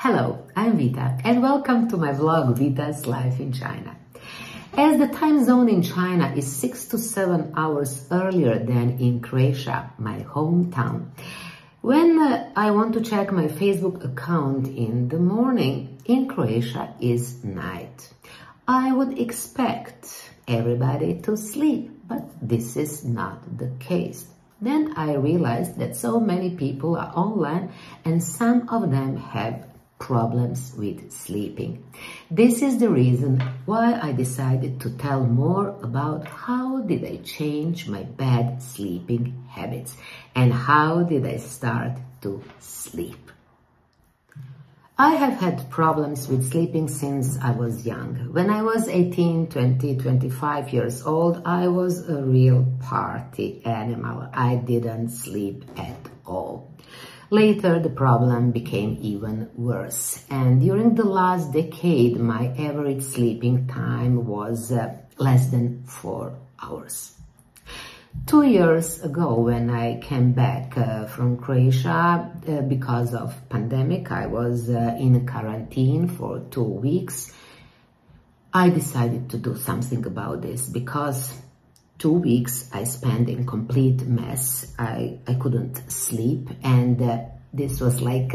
Hello, I'm Vita and welcome to my vlog Vita's Life in China. As the time zone in China is 6 to 7 hours earlier than in Croatia, my hometown, when I want to check my Facebook account in the morning, in Croatia is night. I would expect everybody to sleep, but this is not the case. Then I realized that so many people are online and some of them have problems with sleeping. This is the reason why I decided to tell more about how did I change my bad sleeping habits and how did I start to sleep. I have had problems with sleeping since I was young. When I was 18, 20, 25 years old, I was a real party animal. I didn't sleep at all. Later, the problem became even worse, and during the last decade, my average sleeping time was less than 4 hours. 2 years ago, when I came back from Croatia, because of pandemic, I was in quarantine for 2 weeks. I decided to do something about this because 2 weeks I spent in complete mess. I couldn't sleep, and this was like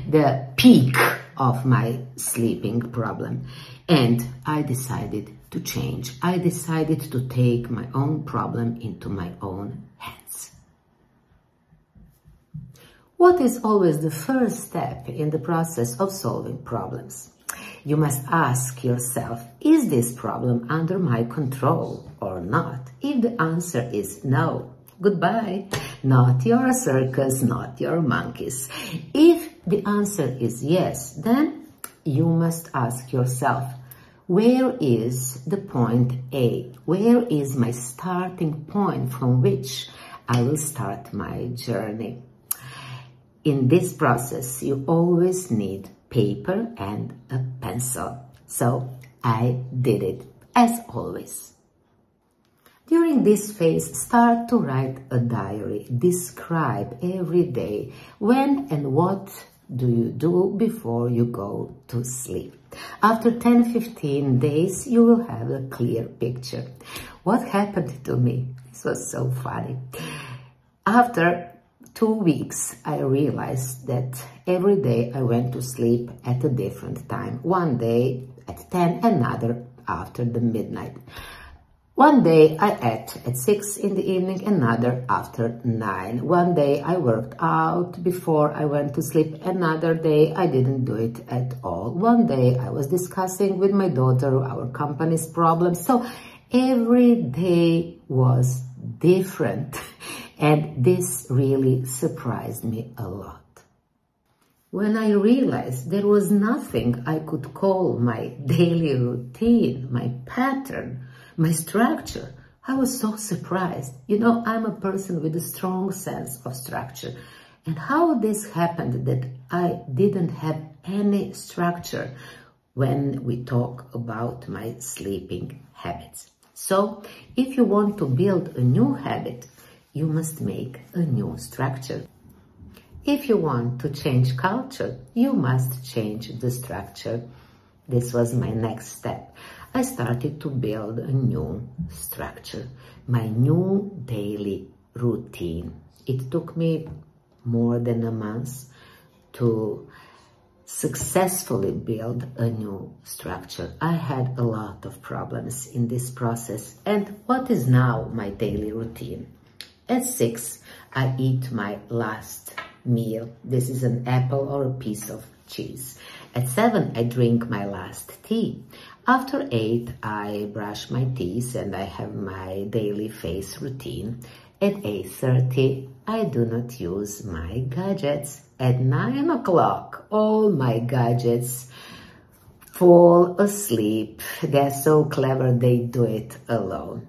the peak of my sleeping problem. And I decided to change. I decided to take my own problem into my own hands. What is always the first step in the process of solving problems? You must ask yourself, is this problem under my control or not? If the answer is no, goodbye. Not your circus, not your monkeys. If the answer is yes, then you must ask yourself, where is the point A? Where is my starting point from which I will start my journey? In this process, you always need paper and a pencil. So I did it, as always. During this phase, start to write a diary. Describe every day when and what do you do before you go to sleep. After 10-15 days, you will have a clear picture. What happened to me? This was so funny. After 2 weeks, I realized that every day I went to sleep at a different time. One day at 10, another after the midnight. One day I ate at 6 in the evening, another after 9. One day I worked out before I went to sleep, another day I didn't do it at all. One day I was discussing with my daughter our company's problems. So every day was different. And this really surprised me a lot. When I realized there was nothing I could call my daily routine, my pattern, my structure, I was so surprised. You know, I'm a person with a strong sense of structure. And how this happened that I didn't have any structure when we talk about my sleeping habits. So, if you want to build a new habit, you must make a new structure. If you want to change culture, you must change the structure. This was my next step. I started to build a new structure, my new daily routine. It took me more than a month to successfully build a new structure. I had a lot of problems in this process. And what is now my daily routine? At 6, I eat my last meal. This is an apple or a piece of cheese. At 7, I drink my last tea. After 8, I brush my teeth and I have my daily face routine. At 8:30, I do not use my gadgets. At 9 o'clock, all my gadgets fall asleep. They're so clever, they do it alone.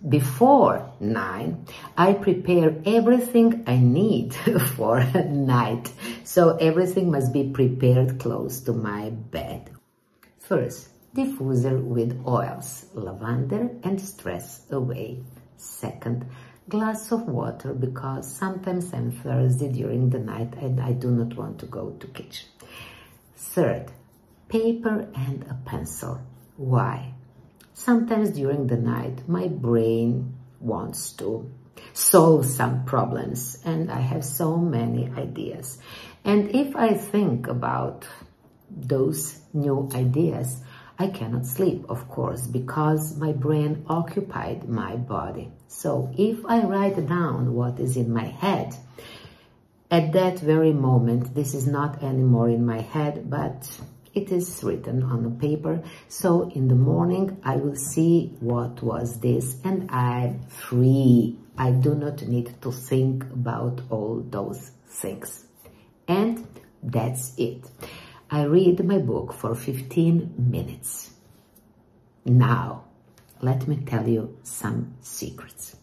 Before 9, I prepare everything I need for night. So everything must be prepared close to my bed. First, diffuser with oils, lavender and stress away. Second, glass of water because sometimes I'm thirsty during the night and I do not want to go to kitchen. Third, paper and a pencil. Why? Sometimes during the night my brain wants to solve some problems and I have so many ideas. And if I think about those new ideas, I cannot sleep, of course, because my brain occupied my body. So if I write down what is in my head, at that very moment, this is not anymore in my head, but it is written on the paper. So in the morning, I will see what was this and I'm free. I do not need to think about all those things. And that's it. I read my book for 15 minutes. Now, let me tell you some secrets.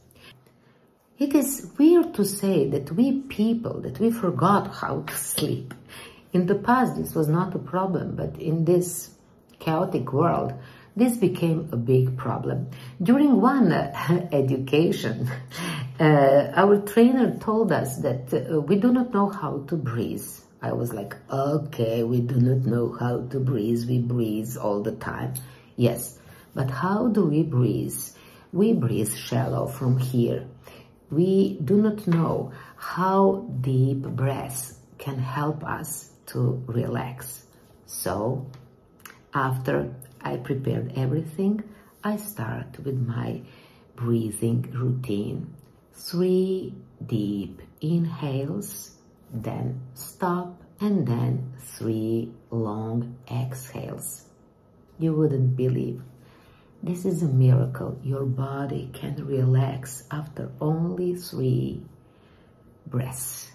It is weird to say that we people, that we forgot how to sleep. In the past, this was not a problem, but in this chaotic world, this became a big problem. During one education, our trainer told us that we do not know how to breathe. I was like, okay, we do not know how to breathe. We breathe all the time. Yes, but how do we breathe? We breathe shallow from here. We do not know how deep breaths can help us to relax. So, after I prepared everything, I start with my breathing routine. 3 deep inhales, then stop, and then 3 long exhales. You wouldn't believe. This is a miracle. Your body can relax after only 3 breaths.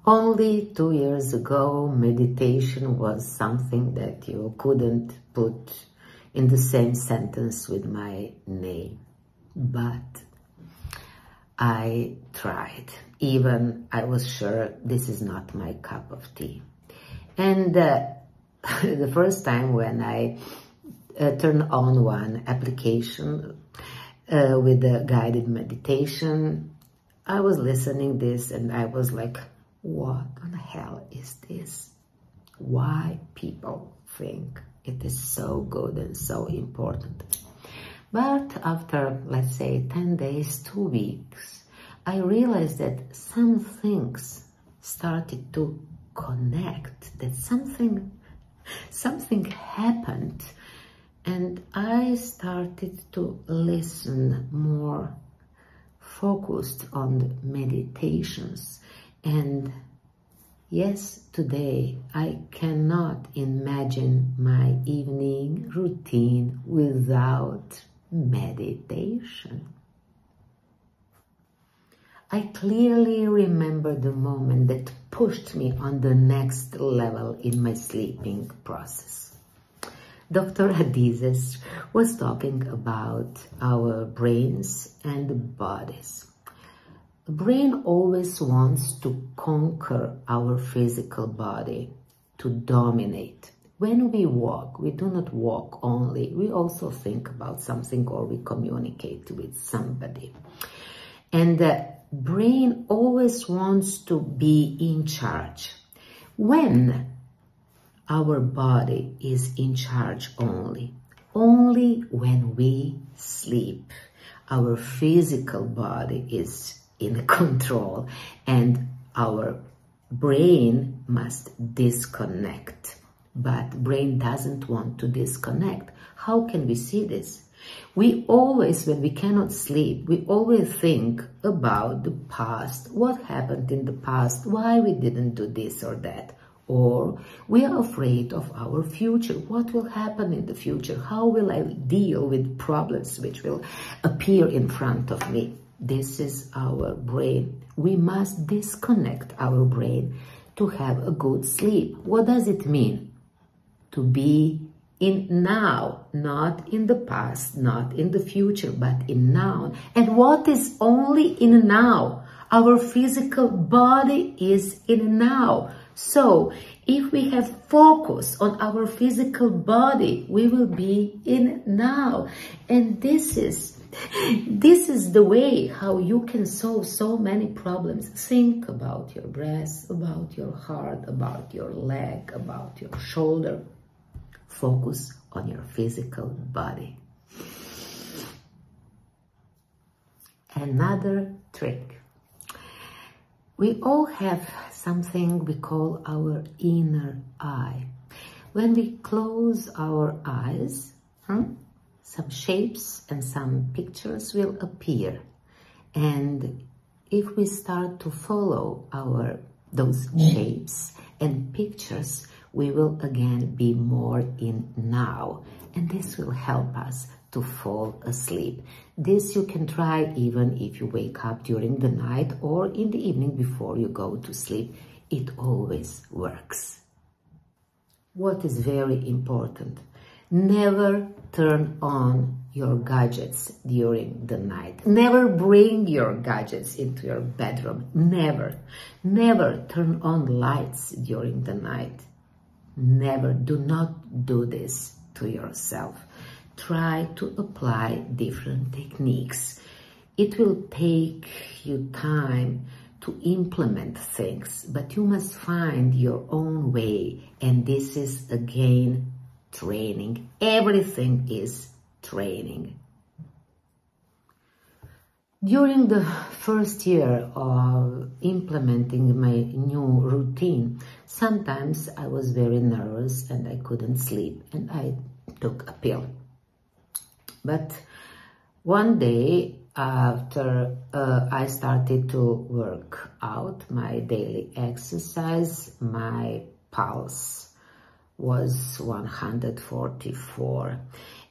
Only 2 years ago, meditation was something that you couldn't put in the same sentence with my name. But I tried. Even I was sure this is not my cup of tea. And the first time when I turned on one application with the guided meditation, I was listening this and I was like, what on the hell is this? Why people think it is so good and so important? But after, let's say, 10 days, 2 weeks, I realized that some things started to connect, that something happened, and I started to listen more focused on the meditations. And yes, today I cannot imagine my evening routine without meditation. I clearly remember the moment that pushed me on the next level in my sleeping process. Dr. Adizes was talking about our brains and bodies. The brain always wants to conquer our physical body, to dominate. When we walk, we do not walk only, we also think about something or we communicate with somebody. And the brain always wants to be in charge. When our body is in charge only when we sleep, our physical body is in control and our brain must disconnect. But brain doesn't want to disconnect. How can we see this? We always, when we cannot sleep, we always think about the past, what happened in the past, why we didn't do this or that. Or we are afraid of our future. What will happen in the future? How will I deal with problems which will appear in front of me? This is our brain. We must disconnect our brain to have a good sleep. What does it mean? To be in now, not in the past, not in the future, but in now. And what is only in now? Our physical body is in now. So if we have focus on our physical body, we will be in now. And this is the way how you can solve so many problems. Think about your breath, about your heart, about your leg, about your shoulder. Focus on your physical body. Another trick. We all have something we call our inner eye. When we close our eyes, some shapes and some pictures will appear. And if we start to follow those shapes and pictures, we will again be more in now. And this will help us to fall asleep. This you can try even if you wake up during the night or in the evening before you go to sleep. It always works. What is very important? Never turn on your gadgets during the night. Never bring your gadgets into your bedroom. Never. Never turn on lights during the night. Never. Do not do this to yourself. Try to apply different techniques. It will take you time to implement things, but you must find your own way. And this is again training. Everything is training. During the first year of implementing my new routine, sometimes I was very nervous and I couldn't sleep, and I took a pill. But one day after I started to work out my daily exercise, my pulse was 144,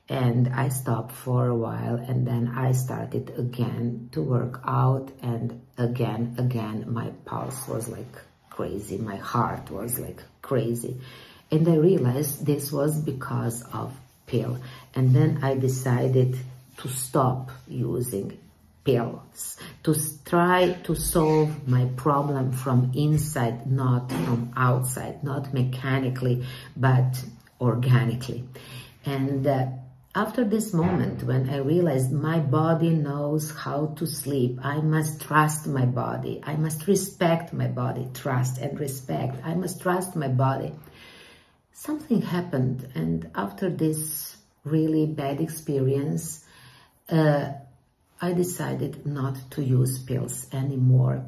and I stopped for a while, and then I started again to work out, and again my pulse was like crazy, my heart was like crazy, and I realized this was because of pill. And then I decided to stop using pills, to try to solve my problem from inside, not from outside, not mechanically, but organically. And after this moment, when I realized my body knows how to sleep, I must trust my body, I must respect my body, trust and respect, I must trust my body. Something happened, and after this really bad experience, I decided not to use pills anymore.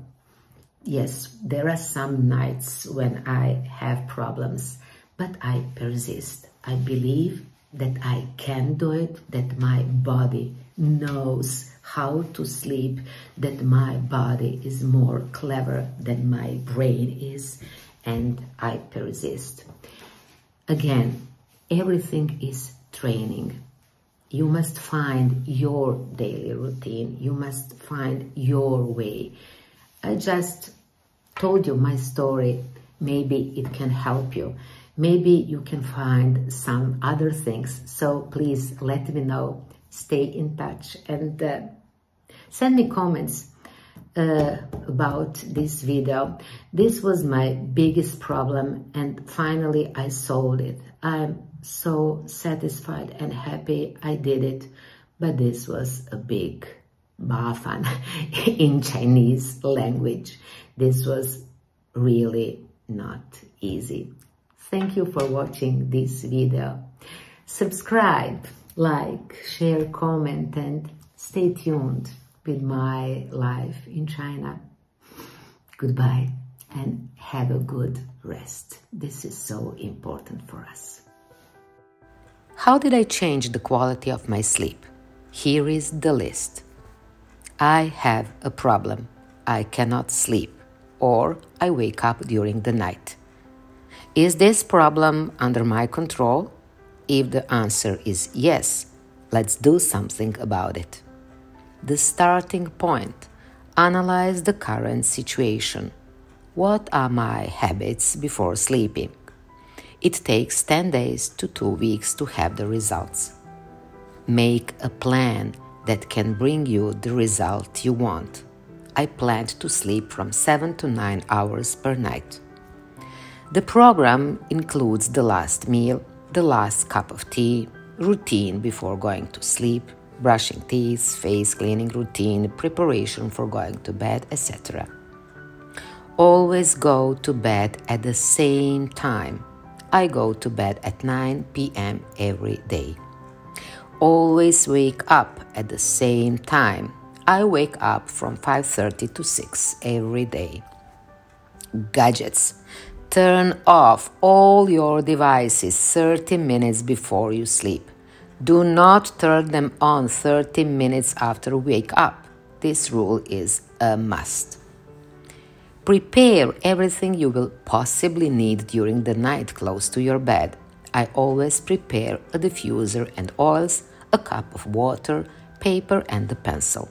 Yes, there are some nights when I have problems, but I persist. I believe that I can do it, that my body knows how to sleep, that my body is more clever than my brain is, and I persist. Again, everything is training. You must find your daily routine. You must find your way. I just told you my story. Maybe it can help you. Maybe you can find some other things. So please let me know. Stay in touch and send me comments about this video. This was my biggest problem, and finally I solved it. I'm so satisfied and happy I did it, but this was a big bafan in Chinese language. This was really not easy. Thank you for watching this video. Subscribe, like, share, comment, and stay tuned with my life in China. Goodbye and have a good rest. This is so important for us. How did I change the quality of my sleep? Here is the list. I have a problem. I cannot sleep, or I wake up during the night. Is this problem under my control? If the answer is yes, let's do something about it. The starting point. Analyze the current situation. What are my habits before sleeping? It takes 10 days to 2 weeks to have the results. Make a plan that can bring you the result you want. I planned to sleep from 7 to 9 hours per night. The program includes the last meal, the last cup of tea, routine before going to sleep, brushing teeth, face cleaning routine, preparation for going to bed, etc. Always go to bed at the same time. I go to bed at 9 p.m. every day. Always wake up at the same time. I wake up from 5:30 to 6 every day. Gadgets. Turn off all your devices 30 minutes before you sleep. Do not turn them on 30 minutes after wake up. This rule is a must. Prepare everything you will possibly need during the night close to your bed. I always prepare a diffuser and oils, a cup of water, paper and a pencil.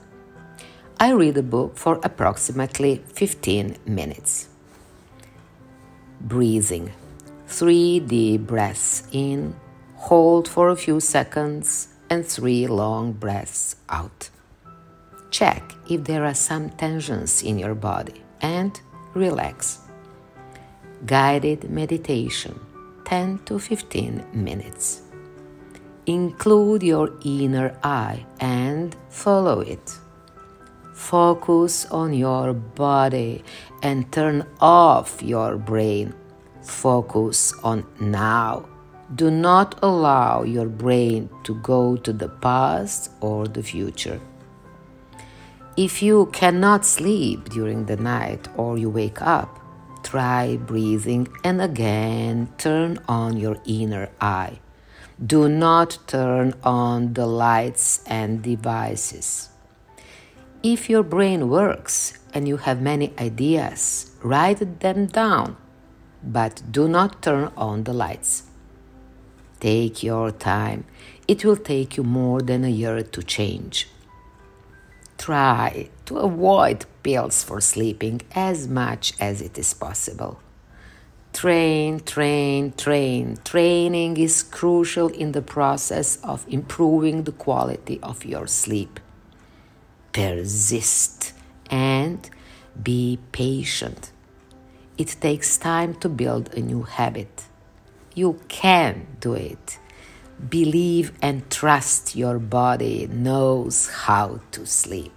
I read a book for approximately 15 minutes. Breathing. 3 deep breaths in, hold for a few seconds, and 3 long breaths out. Check if there are some tensions in your body and relax. Guided meditation, 10 to 15 minutes. Include your inner eye and follow it. Focus on your body and turn off your brain. Focus on now. Do not allow your brain to go to the past or the future. If you cannot sleep during the night or you wake up, try breathing and again turn on your inner eye. Do not turn on the lights and devices. If your brain works and you have many ideas, write them down, but do not turn on the lights. Take your time. It will take you more than a year to change. Try to avoid pills for sleeping as much as it is possible. Train. Training is crucial in the process of improving the quality of your sleep. Persist and be patient. It takes time to build a new habit. You can do it. Believe and trust your body knows how to sleep.